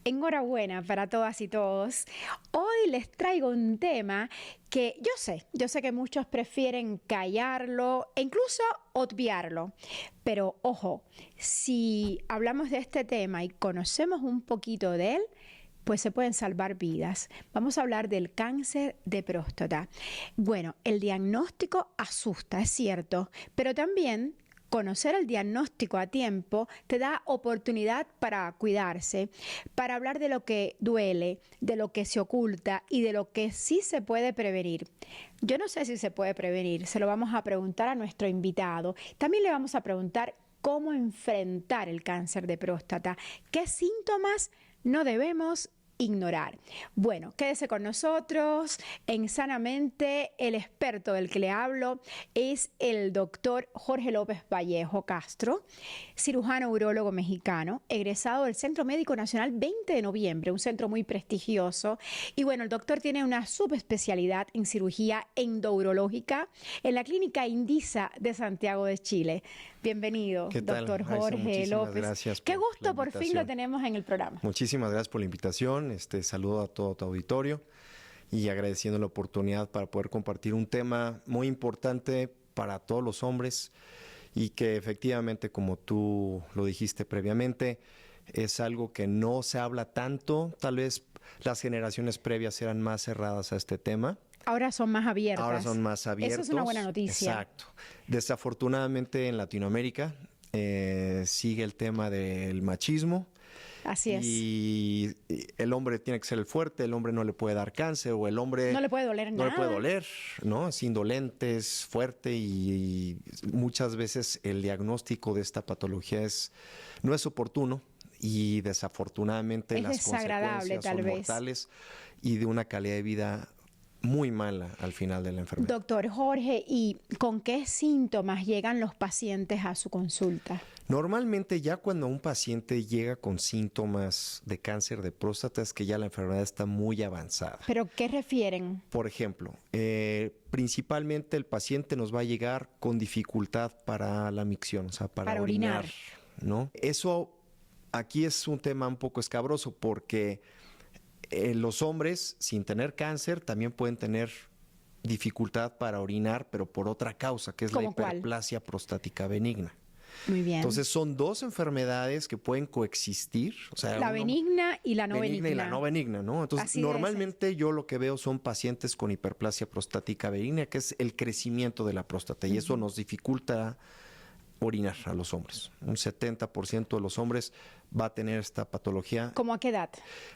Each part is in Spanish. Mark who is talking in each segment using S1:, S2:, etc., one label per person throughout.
S1: Enhorabuena para todas y todos. Hoy les traigo un tema que yo sé que muchos prefieren callarlo e incluso obviarlo. Pero ojo, si hablamos de este tema y conocemos un poquito de él, pues se pueden salvar vidas. Vamos a hablar del cáncer de próstata. Bueno, el diagnóstico asusta, es cierto, pero también conocer el diagnóstico a tiempo te da oportunidad para cuidarse, para hablar de lo que duele, de lo que se oculta y de lo que sí se puede prevenir. Yo no sé si se puede prevenir, se lo vamos a preguntar a nuestro invitado. También le vamos a preguntar cómo enfrentar el cáncer de próstata, qué síntomas no debemos ignorar. Bueno, quédese con nosotros en Sanamente. El experto del que le hablo es el doctor Jorge López Vallejo Castro, cirujano urólogo mexicano, egresado del Centro Médico Nacional 20 de noviembre, un centro muy prestigioso. Y bueno, el doctor tiene una subespecialidad en cirugía endourológica en la Clínica Indisa de Santiago de Chile. Bienvenido, doctor Jorge López.
S2: Gracias.
S1: Qué gusto, por fin lo tenemos en el programa.
S2: Muchísimas gracias por la invitación. Saludo a todo tu auditorio y agradeciendo la oportunidad para poder compartir un tema muy importante para todos los hombres y que efectivamente, como tú lo dijiste previamente, es algo que no se habla tanto. Tal vez las generaciones previas eran más cerradas a este tema.
S1: Ahora son más abiertas.
S2: Ahora son más abiertos.
S1: Eso es una buena noticia.
S2: Exacto. Desafortunadamente en Latinoamérica sigue el tema del machismo.
S1: Así es.
S2: Y el hombre tiene que ser el fuerte, el hombre no le puede dar cáncer, o el hombre
S1: no le puede doler nada.
S2: No le puede doler, ¿no? Es indolente, es fuerte y muchas veces el diagnóstico de esta patología no es oportuno y desafortunadamente
S1: es
S2: las
S1: desagradable,
S2: consecuencias
S1: tal
S2: son
S1: vez.
S2: mortales y de una calidad de vida muy mala al final de la enfermedad.
S1: Doctor Jorge, ¿y con qué síntomas llegan los pacientes a su consulta?
S2: Normalmente ya cuando un paciente llega con síntomas de cáncer de próstata es que ya la enfermedad está muy avanzada.
S1: ¿Pero qué refieren?
S2: Por ejemplo, principalmente el paciente nos va a llegar con dificultad para la micción, o sea, para orinar, ¿no? Eso aquí es un tema un poco escabroso porque los hombres sin tener cáncer también pueden tener dificultad para orinar, pero por otra causa, que es la hiperplasia prostática benigna.
S1: Muy bien.
S2: Entonces son dos enfermedades que pueden coexistir. O sea,
S1: la benigna y la no benigna.
S2: Benigna y la no benigna, ¿no? Entonces normalmente yo lo que veo son pacientes con hiperplasia prostática benigna, que es el crecimiento de la próstata, y eso nos dificulta orinar a los hombres. Un 70% de los hombres va a tener esta patología.
S1: ¿Cómo a qué edad?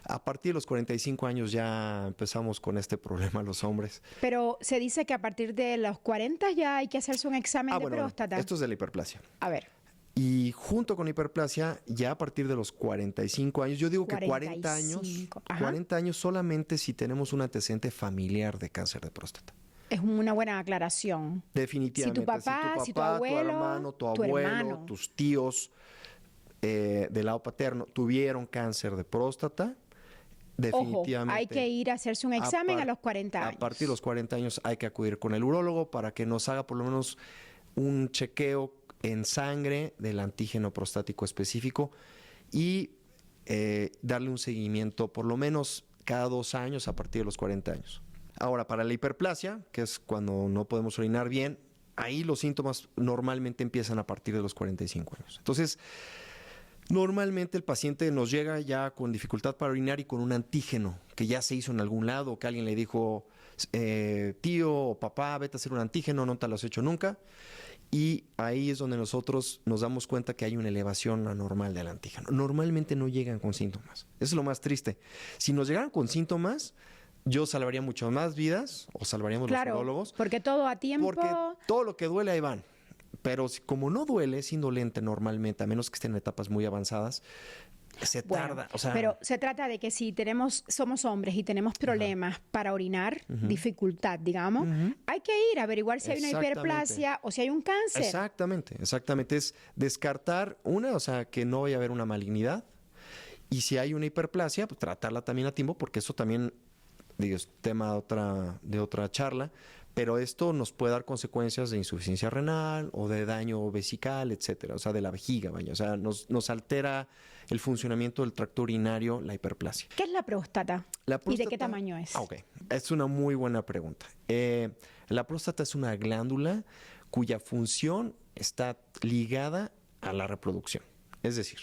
S2: A partir de los 45 años ya empezamos con este problema los hombres.
S1: Pero se dice que a partir de los 40 ya hay que hacerse un examen de próstata.
S2: Esto es de la hiperplasia.
S1: A ver.
S2: Y junto con hiperplasia, ya a partir de los 45 años, yo digo que 40 años solamente si tenemos un antecedente familiar de cáncer de próstata.
S1: Es una buena aclaración.
S2: Definitivamente.
S1: Si tu papá, si tu abuelo,
S2: tu hermano, tu abuelo, tus tíos del lado paterno tuvieron cáncer de próstata, definitivamente.
S1: Ojo, hay que ir a hacerse un examen a los 40 años.
S2: A partir de los 40 años hay que acudir con el urólogo para que nos haga por lo menos un chequeo en sangre del antígeno prostático específico y darle un seguimiento por lo menos cada 2 años a partir de los 40 años. Ahora, para la hiperplasia, que es cuando no podemos orinar bien, ahí los síntomas normalmente empiezan a partir de los 45 años. Entonces, normalmente el paciente nos llega ya con dificultad para orinar y con un antígeno que ya se hizo en algún lado, que alguien le dijo, tío o papá, vete a hacer un antígeno, no te lo has hecho nunca. Y ahí es donde nosotros nos damos cuenta que hay una elevación anormal del antígeno. Normalmente no llegan con síntomas. Eso es lo más triste. Si nos llegaran con síntomas, yo salvaría mucho más vidas, o salvaríamos los urólogos.
S1: Porque todo a tiempo.
S2: Porque todo lo que duele, ahí van. Pero como no duele, es indolente normalmente, a menos que estén en etapas muy avanzadas, Se
S1: Bueno,
S2: tarda, o sea...
S1: pero se trata de que si somos hombres y tenemos problemas para orinar, dificultad, digamos, hay que ir a averiguar si hay una
S2: Exactamente.
S1: hiperplasia o si hay un cáncer.
S2: Exactamente. Es descartar o sea, que no vaya a haber una malignidad. Y si hay una hiperplasia, pues tratarla también a tiempo, porque eso también, digo, es tema de otra charla, pero esto nos puede dar consecuencias de insuficiencia renal o de daño vesical, etcétera, o sea, de la vejiga, vaya. O sea, nos altera el funcionamiento del tracto urinario, la hiperplasia.
S1: ¿Qué es la próstata?
S2: La
S1: ¿Y de
S2: próstata-
S1: qué tamaño es?
S2: Ok, es una muy buena pregunta. La próstata es una glándula cuya función está ligada a la reproducción. Es decir,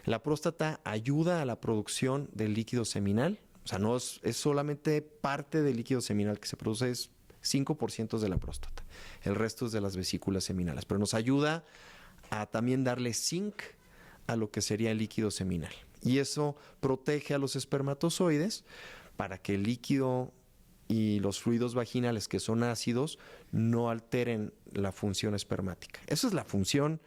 S2: la próstata ayuda a la producción del líquido seminal. O sea, no es solamente parte del líquido seminal que se produce, es 5% de la próstata. El resto es de las vesículas seminales. Pero nos ayuda a también darle zinc a lo que sería el líquido seminal. Y eso protege a los espermatozoides para que el líquido y los fluidos vaginales, que son ácidos, no alteren la función espermática. Esa es la función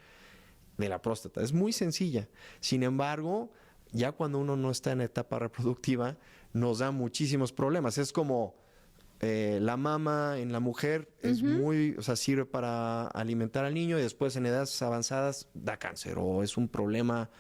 S2: de la próstata. Es muy sencilla. Sin embargo, ya cuando uno no está en etapa reproductiva, nos da muchísimos problemas. Es como la mama en la mujer o sea, sirve para alimentar al niño y después en edades avanzadas da cáncer o es un problema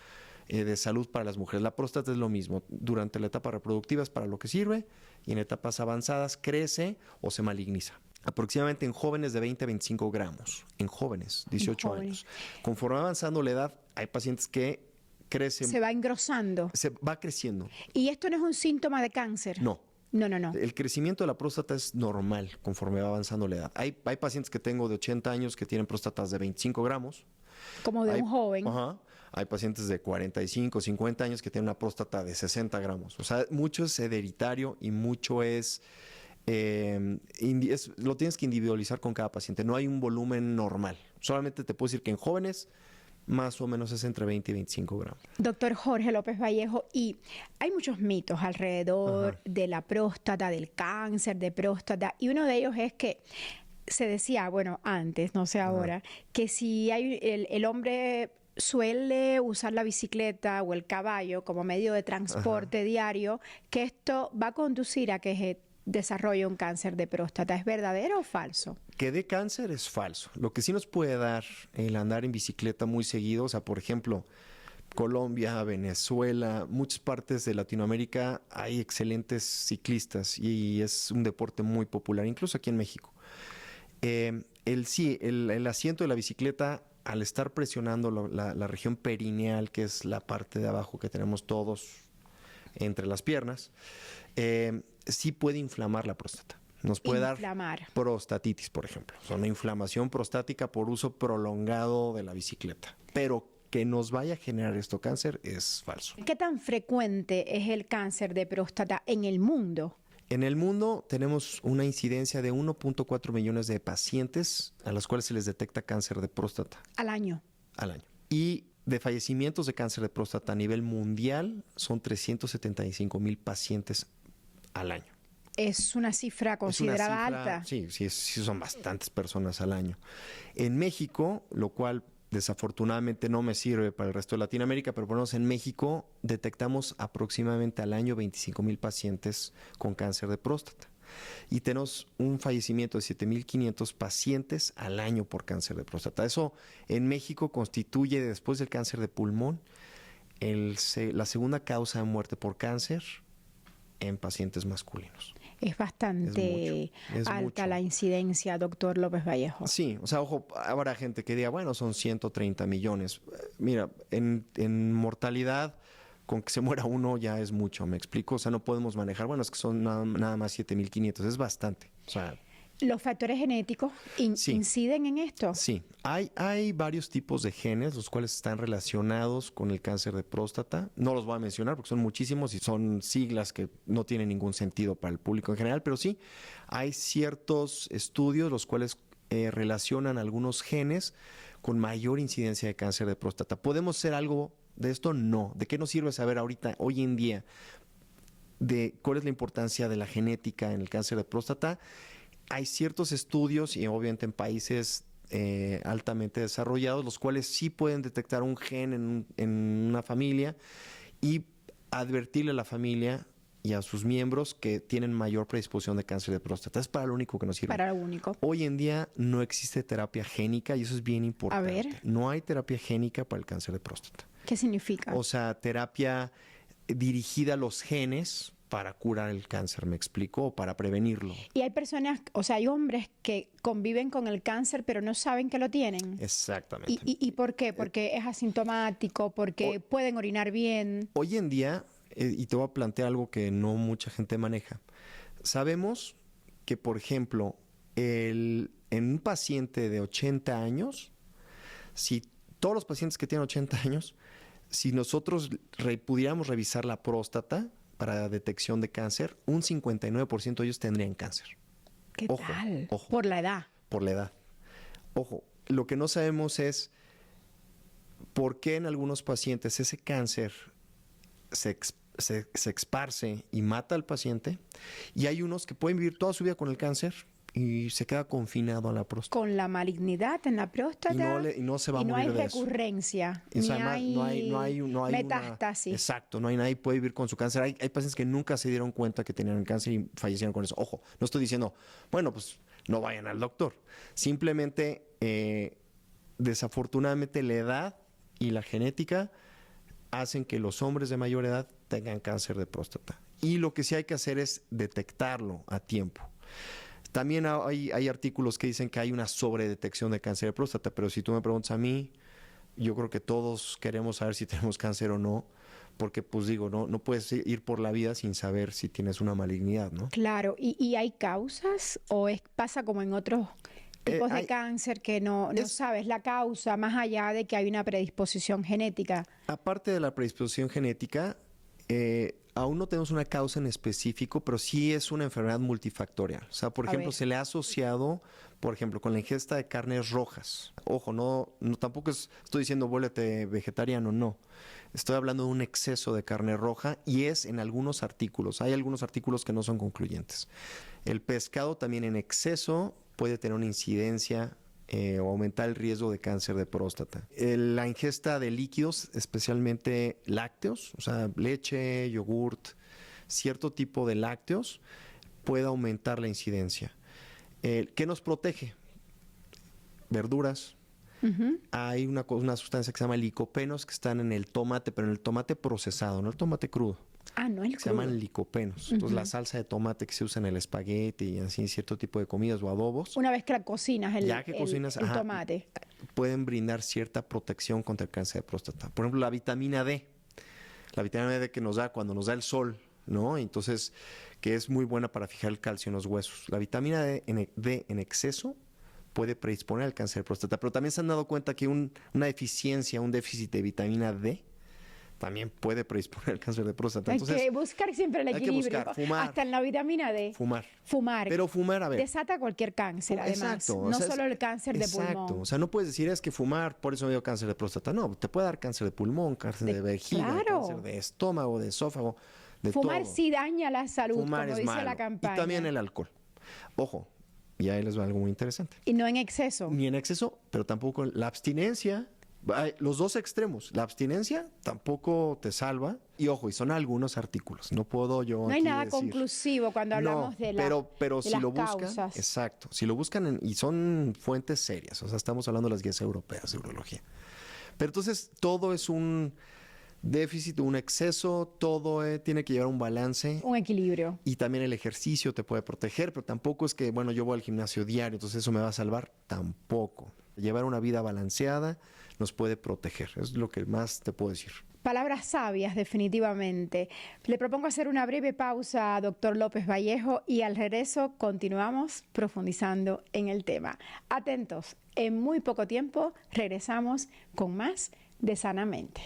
S2: de salud para las mujeres. La próstata es lo mismo. Durante la etapa reproductiva es para lo que sirve y en etapas avanzadas crece o se maligniza. Aproximadamente en jóvenes de 20 a 25 gramos, en jóvenes, 18 años. Conforme va avanzando la edad, hay pacientes que crecen.
S1: Se va engrosando.
S2: Se va creciendo.
S1: ¿Y esto no es un síntoma de cáncer?
S2: No.
S1: No.
S2: El crecimiento de la próstata es normal conforme va avanzando la edad. Hay pacientes que tengo de 80 años que tienen próstatas de 25 gramos.
S1: Como de un joven.
S2: Ajá. Hay pacientes de 45, 50 años que tienen una próstata de 60 gramos. O sea, mucho es hereditario y mucho es... lo tienes que individualizar con cada paciente. No hay un volumen normal. Solamente te puedo decir que en jóvenes más o menos es entre 20 y 25 gramos.
S1: Doctor Jorge López Vallejo, y hay muchos mitos alrededor de la próstata, del cáncer de próstata, y uno de ellos es que se decía, bueno, antes, no sé ahora, que si hay el hombre suele usar la bicicleta o el caballo como medio de transporte diario, que esto va a conducir a que se desarrolle un cáncer de próstata. ¿Es verdadero o falso?
S2: Que dé cáncer es falso. Lo que sí nos puede dar el andar en bicicleta muy seguido, o sea, por ejemplo, Colombia, Venezuela, muchas partes de Latinoamérica hay excelentes ciclistas y es un deporte muy popular, incluso aquí en México. El asiento de la bicicleta, al estar presionando la región perineal, que es la parte de abajo que tenemos todos entre las piernas, sí puede inflamar la próstata. Nos puede dar prostatitis, por ejemplo. O sea, una inflamación prostática por uso prolongado de la bicicleta. Pero que nos vaya a generar esto cáncer es falso.
S1: ¿Qué tan frecuente es el cáncer de próstata en el mundo?
S2: En el mundo tenemos una incidencia de 1.4 millones de pacientes a los cuales se les detecta cáncer de próstata.
S1: Al año.
S2: Al año. Y de fallecimientos de cáncer de próstata a nivel mundial son 375,000 pacientes al año.
S1: Es una cifra considerada alta.
S2: Sí, son bastantes personas al año. En México, lo cual desafortunadamente no me sirve para el resto de Latinoamérica, pero por lo menos en México detectamos aproximadamente al año 25,000 pacientes con cáncer de próstata. Y tenemos un fallecimiento de 7,500 pacientes al año por cáncer de próstata. Eso en México constituye, después del cáncer de pulmón, la segunda causa de muerte por cáncer en pacientes masculinos.
S1: Es bastante alta la incidencia, doctor López Vallejo.
S2: Sí, o sea, ojo, habrá gente que diga, bueno, son 130 millones. Mira, en mortalidad, con que se muera uno ya es mucho, ¿me explico? O sea, no podemos manejar, bueno, es que son nada más 7,500, es bastante. O sea,
S1: ¿los factores genéticos inciden en esto?
S2: Sí, hay varios tipos de genes, los cuales están relacionados con el cáncer de próstata. No los voy a mencionar porque son muchísimos y son siglas que no tienen ningún sentido para el público en general, pero sí, hay ciertos estudios los cuales relacionan algunos genes con mayor incidencia de cáncer de próstata. ¿Podemos hacer algo de esto? No. ¿De qué nos sirve saber ahorita, hoy en día, de cuál es la importancia de la genética en el cáncer de próstata? Hay ciertos estudios, y obviamente en países altamente desarrollados, los cuales sí pueden detectar un gen en una familia y advertirle a la familia y a sus miembros que tienen mayor predisposición de cáncer de próstata. Es para lo único que nos sirve.
S1: Para lo único.
S2: Hoy en día no existe terapia génica y eso es bien importante.
S1: A ver.
S2: No hay terapia génica para el cáncer de próstata.
S1: ¿Qué significa?
S2: O sea, terapia dirigida a los genes para curar el cáncer, ¿me explico? O para prevenirlo.
S1: Y hay personas, o sea, hay hombres que conviven con el cáncer pero no saben que lo tienen.
S2: Exactamente.
S1: ¿Y por qué? Porque es asintomático, porque pueden orinar bien.
S2: Hoy en día, y te voy a plantear algo que no mucha gente maneja, sabemos que, por ejemplo, en un paciente de 80 años, si todos los pacientes que tienen 80 años, si nosotros pudiéramos revisar la próstata para detección de cáncer, un 59% de ellos tendrían cáncer.
S1: ¿Qué
S2: Ojo,
S1: tal?
S2: ojo.
S1: Por la edad.
S2: Por la edad. Ojo, lo que no sabemos es por qué en algunos pacientes ese cáncer se esparce y mata al paciente, y hay unos que pueden vivir toda su vida con el cáncer y se queda confinado a la próstata.
S1: Con la malignidad en la próstata
S2: Y no se va a
S1: y no
S2: morir
S1: hay
S2: de eso.
S1: recurrencia,
S2: O sea,
S1: ni hay metástasis.
S2: Exacto, nadie puede vivir con su cáncer. Hay pacientes que nunca se dieron cuenta que tenían cáncer y fallecieron con eso. Ojo, no estoy diciendo, bueno, pues no vayan al doctor. Simplemente, desafortunadamente, la edad y la genética hacen que los hombres de mayor edad tengan cáncer de próstata. Y lo que sí hay que hacer es detectarlo a tiempo. También hay artículos que dicen que hay una sobredetección de cáncer de próstata, pero si tú me preguntas a mí, yo creo que todos queremos saber si tenemos cáncer o no, porque pues digo, no puedes ir por la vida sin saber si tienes una malignidad, ¿no?
S1: Claro, ¿y hay causas o pasa como en otros tipos de cáncer que no sabes la causa más allá de que hay una predisposición genética?
S2: Aparte de la predisposición genética, aún no tenemos una causa en específico, pero sí es una enfermedad multifactorial. O sea, por ejemplo, se le ha asociado, por ejemplo, con la ingesta de carnes rojas. Ojo, no tampoco estoy diciendo vuélvete vegetariano, no. Estoy hablando de un exceso de carne roja y es en algunos artículos. Hay algunos artículos que no son concluyentes. El pescado también en exceso puede tener una incidencia o aumentar el riesgo de cáncer de próstata. La ingesta de líquidos, especialmente lácteos, o sea, leche, yogurt, cierto tipo de lácteos, puede aumentar la incidencia. ¿Qué nos protege? Verduras. Hay una sustancia que se llama licopenos que están en el tomate, pero en el tomate procesado, no el tomate crudo.
S1: Ah, no, el
S2: Se llaman licopenos. Entonces, la salsa de tomate que se usa en el espagueti y así en cierto tipo de comidas o adobos.
S1: Una vez que la cocinas, el
S2: ajá,
S1: tomate.
S2: Pueden brindar cierta protección contra el cáncer de próstata. Por ejemplo, la vitamina D. La vitamina D que nos da cuando nos da el sol, ¿no? Entonces, que es muy buena para fijar el calcio en los huesos. La vitamina D en exceso puede predisponer al cáncer de próstata. Pero también se han dado cuenta que una deficiencia, un déficit de vitamina D también puede predisponer al cáncer de próstata. Entonces,
S1: hay que buscar siempre el equilibrio.
S2: Hay que buscar, fumar.
S1: Hasta en la vitamina D. Fumar.
S2: Pero fumar, a ver.
S1: Desata cualquier cáncer, además.
S2: Exacto.
S1: No solo el cáncer de pulmón.
S2: Exacto. O sea, no puedes decir es que fumar, por eso me dio cáncer de próstata. No, te puede dar cáncer de pulmón, cáncer de vejiga, cáncer de estómago, de esófago, de
S1: Fumar
S2: todo.
S1: sí daña la salud,
S2: Fumar
S1: como
S2: es
S1: dice
S2: malo.
S1: la campaña.
S2: Y también el alcohol. Ojo, y ahí les va algo muy interesante.
S1: Y no en exceso.
S2: Ni en exceso, pero tampoco la abstinencia. Los dos extremos. La abstinencia tampoco te salva. Y ojo, y son algunos artículos. No puedo yo.
S1: No hay nada conclusivo cuando hablamos de
S2: pero
S1: de
S2: si
S1: las
S2: lo buscan,
S1: causas.
S2: exacto. Si lo buscan y son fuentes serias. O sea, estamos hablando de las guías europeas de urología. Pero entonces todo es un déficit, un exceso, todo tiene que llevar un balance.
S1: Un equilibrio.
S2: Y también el ejercicio te puede proteger, pero tampoco es que, bueno, yo voy al gimnasio diario, entonces eso me va a salvar. Tampoco. Llevar una vida balanceada nos puede proteger. Es lo que más te puedo decir.
S1: Palabras sabias, definitivamente. Le propongo hacer una breve pausa, doctor López Vallejo, y al regreso continuamos profundizando en el tema. Atentos, en muy poco tiempo regresamos con más de Sanamente.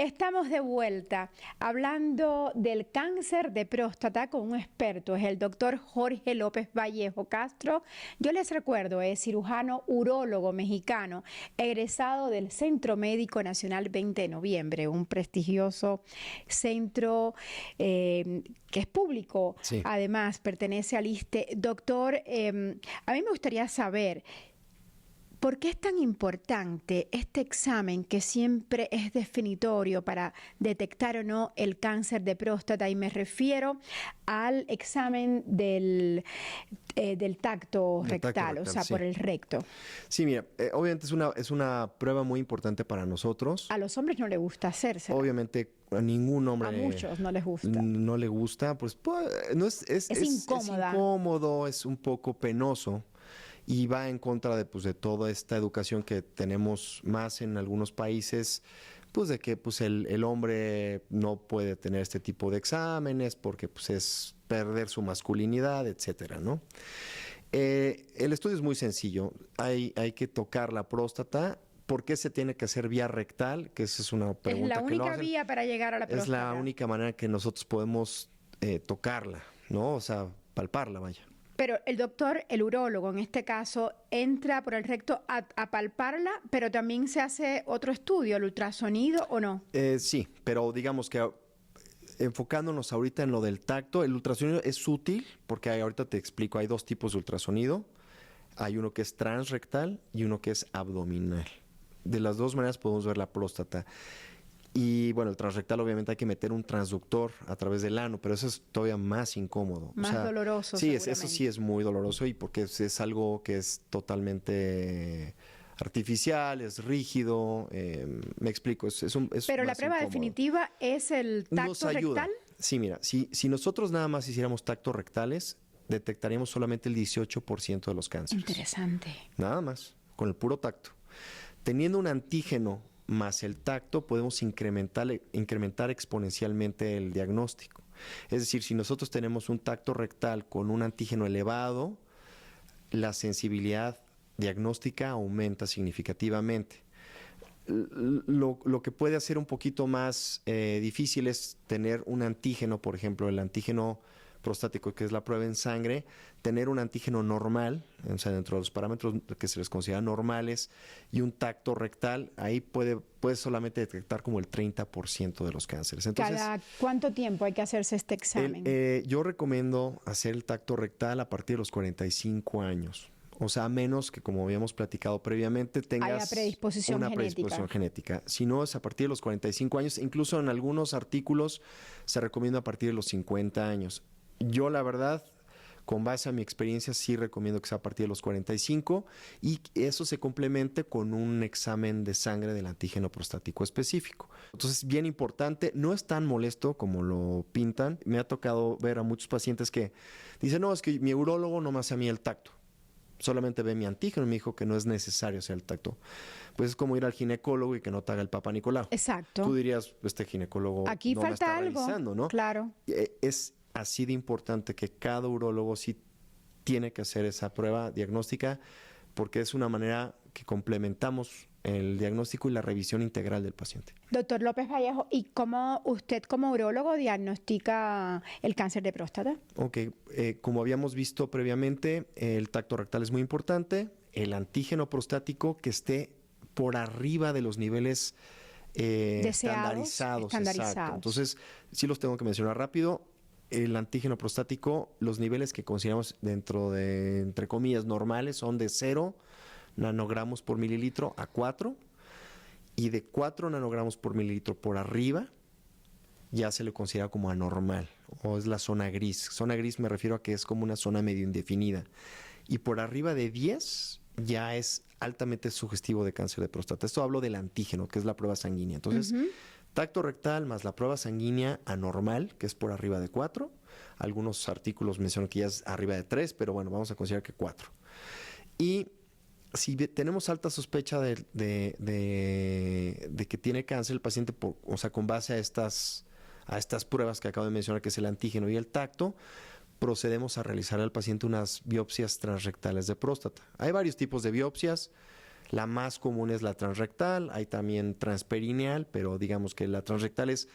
S1: Estamos de vuelta hablando del cáncer de próstata con un experto, es el doctor Jorge López Vallejo Castro. Yo les recuerdo, es cirujano urólogo mexicano, egresado del Centro Médico Nacional 20 de Noviembre, un prestigioso centro que es público,
S2: Sí.
S1: además pertenece al ISSSTE. Doctor, a mí me gustaría saber, ¿por qué es tan importante este examen que siempre es definitorio para detectar o no el cáncer de próstata? Y me refiero al examen del tacto rectal, o sea,
S2: sí.
S1: por el recto.
S2: Sí, mira, obviamente es una prueba muy importante para nosotros.
S1: A los hombres no les gusta hacerse.
S2: Obviamente a ningún
S1: A
S2: hombre
S1: muchos no les gusta.
S2: no le gusta, pues, no es
S1: incómoda.
S2: Es incómodo, es un poco penoso y va en contra de, pues, de toda esta educación que tenemos más en algunos países, pues de que pues el hombre no puede tener este tipo de exámenes porque pues es perder su masculinidad, etcétera, ¿no? El estudio es muy sencillo. Hay que tocar la próstata. ¿Por qué se tiene que hacer vía rectal? Que esa es una pregunta
S1: Es la
S2: que no
S1: única
S2: hacen.
S1: vía para llegar a la próstata.
S2: Es la única manera que nosotros podemos tocarla, ¿no? O sea, palparla, vaya.
S1: Pero el doctor, el urólogo en este caso, entra por el recto a palparla, pero también se hace otro estudio, el ultrasonido, ¿o no?
S2: Sí, pero digamos que enfocándonos ahorita en lo del tacto, el ultrasonido es útil porque ahorita te explico, hay dos tipos de ultrasonido. Hay uno que es transrectal y uno que es abdominal. De las dos maneras podemos ver la próstata. Y bueno, el transrectal obviamente hay que meter un transductor a través del ano, pero eso es todavía más incómodo.
S1: Más doloroso,
S2: Sí, eso
S1: seguramente.
S2: sí es muy doloroso y porque es algo que es totalmente artificial, es rígido, me explico, es
S1: Pero la
S2: más
S1: prueba
S2: incómodo.
S1: definitiva es el tacto
S2: Nos ayuda.
S1: rectal.
S2: Sí, mira, si nosotros nada más hiciéramos tactos rectales, detectaríamos solamente el 18% de los cánceres.
S1: Interesante.
S2: Nada más, con el puro tacto. Teniendo un antígeno más el tacto, podemos incrementar exponencialmente el diagnóstico. Es decir, si nosotros tenemos un tacto rectal con un antígeno elevado, la sensibilidad diagnóstica aumenta significativamente. Lo que puede hacer un poquito más difícil es tener un antígeno, por ejemplo, el antígeno prostático, que es la prueba en sangre, tener un antígeno normal, o sea, dentro de los parámetros que se les considera normales, y un tacto rectal, ahí puede solamente detectar como el 30% de los cánceres. Entonces,
S1: ¿Cada cuánto tiempo hay que hacerse este examen?
S2: yo recomiendo hacer el tacto rectal a partir de los 45 años. O sea, a menos que, como habíamos platicado previamente, tengas
S1: Haya predisposición
S2: una
S1: genética.
S2: predisposición genética. Si no, es a partir de los 45 años. Incluso en algunos artículos se recomienda a partir de los 50 años. Yo, la verdad, con base a mi experiencia, sí recomiendo que sea a partir de los 45 y eso se complemente con un examen de sangre del antígeno prostático específico. Entonces, bien importante, no es tan molesto como lo pintan. Me ha tocado ver a muchos pacientes que dicen, no, es que mi urólogo no me hace a mí el tacto. Solamente ve mi antígeno y me dijo que no es necesario hacer el tacto. Pues es como ir al ginecólogo y que no te haga el Papa Nicolau.
S1: Exacto.
S2: Tú dirías, este ginecólogo
S1: Aquí
S2: no me
S1: falta
S2: está
S1: algo.
S2: revisando, ¿no?
S1: Claro.
S2: Es así de importante que cada urólogo sí tiene que hacer esa prueba diagnóstica porque es una manera que complementamos el diagnóstico y la revisión integral del paciente.
S1: Doctor López Vallejo, ¿y cómo usted como urólogo diagnostica el cáncer de próstata?
S2: Ok, como habíamos visto previamente, el tacto rectal es muy importante, el antígeno prostático que esté por arriba de los niveles estandarizados. Exacto. Entonces, sí los tengo que mencionar rápido. El antígeno prostático, los niveles que consideramos dentro de, entre comillas, normales son de 0 nanogramos por mililitro a 4 y de 4 nanogramos por mililitro por arriba ya se le considera como anormal o es la zona gris. Zona gris me refiero a que es como una zona medio indefinida y por arriba de 10 ya es altamente sugestivo de cáncer de próstata. Esto hablo del antígeno, que es la prueba sanguínea. Entonces, tacto rectal más la prueba sanguínea anormal, que es por arriba de 4. Algunos artículos mencionan que ya es arriba de 3, pero bueno, vamos a considerar que 4. Y si tenemos alta sospecha de que tiene cáncer el paciente, o sea, con base a estas pruebas que acabo de mencionar, que es el antígeno y el tacto, procedemos a realizar al paciente unas biopsias transrectales de próstata. Hay varios tipos de biopsias. La más común es la transrectal, hay también transperineal, pero digamos que la transrectal es,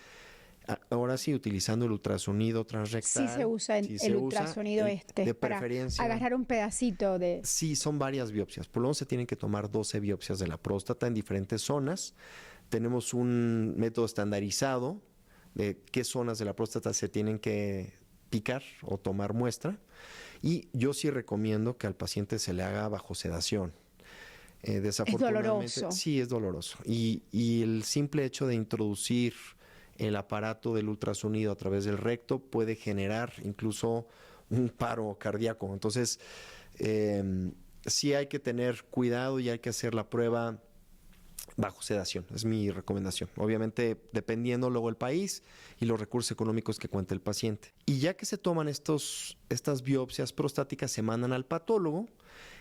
S2: ahora sí, utilizando el ultrasonido transrectal.
S1: Sí se usa el ultrasonido
S2: de
S1: para
S2: preferencia.
S1: agarrar un pedacito de...
S2: Sí, son varias biopsias. Por lo menos se tienen que tomar 12 biopsias de la próstata en diferentes zonas. Tenemos un método estandarizado de qué zonas de la próstata se tienen que picar o tomar muestra. Y yo sí recomiendo que al paciente se le haga bajo sedación. Desafortunadamente,
S1: es doloroso.
S2: Sí, es doloroso. Y el simple hecho de introducir el aparato del ultrasonido a través del recto puede generar incluso un paro cardíaco. Entonces, sí hay que tener cuidado y hay que hacer la prueba bajo sedación, es mi recomendación. Obviamente, dependiendo luego el país y los recursos económicos que cuente el paciente. Y ya que se toman estas biopsias prostáticas, se mandan al patólogo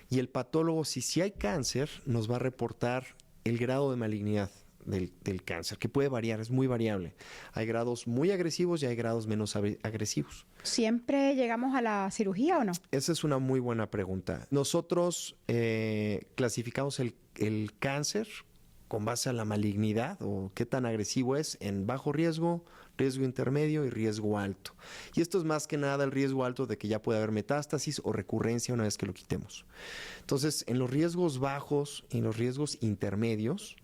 S2: y el patólogo, si hay cáncer, nos va a reportar el grado de malignidad del cáncer, que puede variar, es muy variable. Hay grados muy agresivos y hay grados menos agresivos.
S1: ¿Siempre llegamos a la cirugía o no?
S2: Esa es una muy buena pregunta. Nosotros clasificamos el cáncer con base a la malignidad o qué tan agresivo es en bajo riesgo, riesgo intermedio y riesgo alto. Y esto es más que nada el riesgo alto de que ya puede haber metástasis o recurrencia una vez que lo quitemos. Entonces, en los riesgos bajos y en los riesgos intermedios,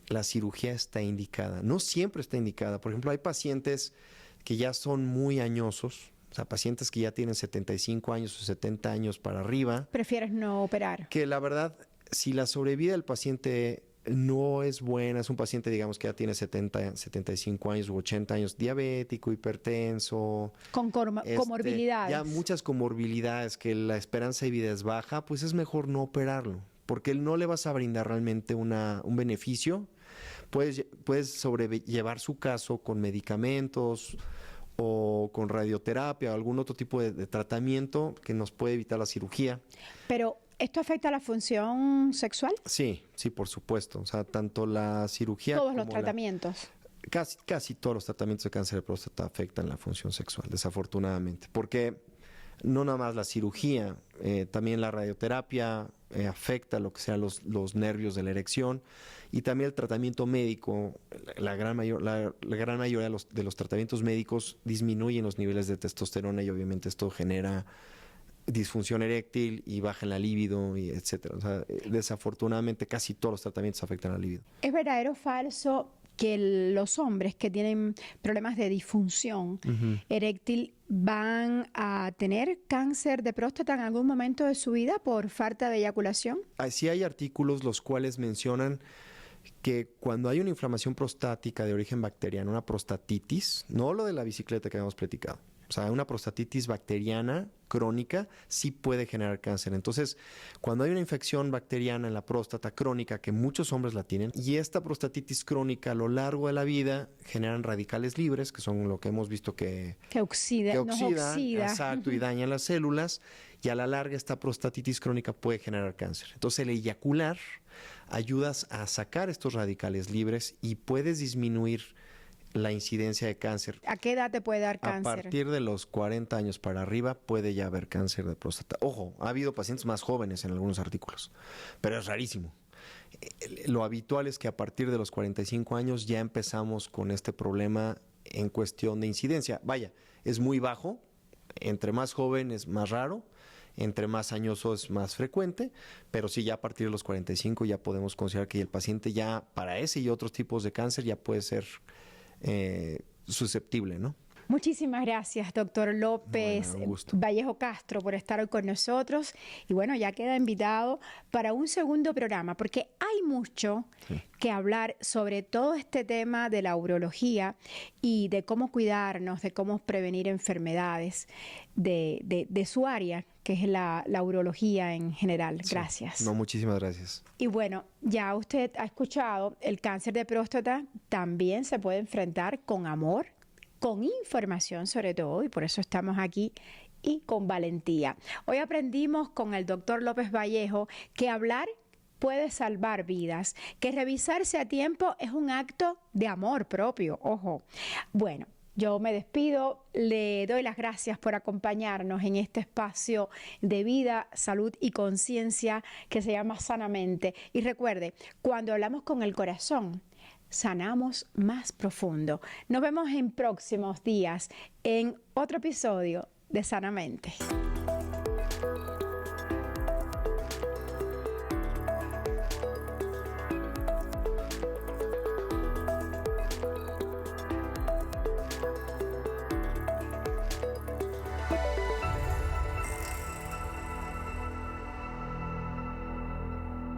S2: la cirugía está indicada. No siempre está indicada. Por ejemplo, hay pacientes que ya son muy añosos, o sea, pacientes que ya tienen 75 años o 70 años para arriba.
S1: ¿Prefieres no operar?
S2: Que la verdad, si la sobrevida del paciente no es buena, es un paciente, digamos, que ya tiene 70, 75 años u 80 años, diabético, hipertenso.
S1: Con comorbilidades.
S2: Ya muchas comorbilidades, que la esperanza de vida es baja, pues es mejor no operarlo, porque no le vas a brindar realmente un beneficio. Puedes sobrellevar su caso con medicamentos o con radioterapia o algún otro tipo de tratamiento que nos puede evitar la cirugía.
S1: Pero, ¿esto afecta a la función sexual?
S2: Sí, por supuesto. O sea, tanto la cirugía
S1: Todos
S2: como
S1: los tratamientos.
S2: Casi todos los tratamientos de cáncer de próstata afectan la función sexual, desafortunadamente. Porque no nada más la cirugía, también la radioterapia afecta lo que sean los nervios de la erección, y también el tratamiento médico. La gran mayoría de los tratamientos médicos disminuyen los niveles de testosterona y obviamente esto genera disfunción eréctil y baja en la libido, y etcétera. O sea, desafortunadamente casi todos los tratamientos afectan la libido.
S1: ¿Es verdadero o falso que los hombres que tienen problemas de disfunción eréctil van a tener cáncer de próstata en algún momento de su vida por falta de eyaculación?
S2: Sí hay artículos los cuales mencionan que cuando hay una inflamación prostática de origen bacteriano, una prostatitis, no lo de la bicicleta que habíamos platicado, o sea, una prostatitis bacteriana crónica sí puede generar cáncer. Entonces, cuando hay una infección bacteriana en la próstata crónica, que muchos hombres la tienen, y esta prostatitis crónica a lo largo de la vida generan radicales libres, que son lo que hemos visto que
S1: oxida.
S2: Exacto, y dañan las células, y a la larga esta prostatitis crónica puede generar cáncer. Entonces, el eyacular ayudas a sacar estos radicales libres y puedes disminuir la incidencia de cáncer.
S1: ¿A qué edad te puede dar cáncer?
S2: A partir de los 40 años para arriba puede ya haber cáncer de próstata. Ojo, ha habido pacientes más jóvenes en algunos artículos, pero es rarísimo. Lo habitual es que a partir de los 45 años ya empezamos con este problema en cuestión de incidencia. Vaya, es muy bajo, entre más joven es más raro, entre más añoso es más frecuente, pero sí, ya a partir de los 45 ya podemos considerar que el paciente ya para ese y otros tipos de cáncer ya puede ser susceptible, ¿no?
S1: Muchísimas gracias, doctor López Vallejo Castro, por estar hoy con nosotros. Y bueno, ya queda invitado para un segundo programa, porque hay mucho que hablar sobre todo este tema de la urología y de cómo cuidarnos, de cómo prevenir enfermedades de su área, que es la urología en general. Gracias.
S2: Sí. No, muchísimas gracias.
S1: Y bueno, ya usted ha escuchado, el cáncer de próstata también se puede enfrentar con amor, con información sobre todo, y por eso estamos aquí, y con valentía. Hoy aprendimos con el doctor López Vallejo que hablar puede salvar vidas, que revisarse a tiempo es un acto de amor propio, ojo. Bueno, Yo me despido, le doy las gracias por acompañarnos en este espacio de vida, salud y conciencia que se llama Sanamente. Y recuerde, cuando hablamos con el corazón, sanamos más profundo. Nos vemos en próximos días en otro episodio de Sanamente.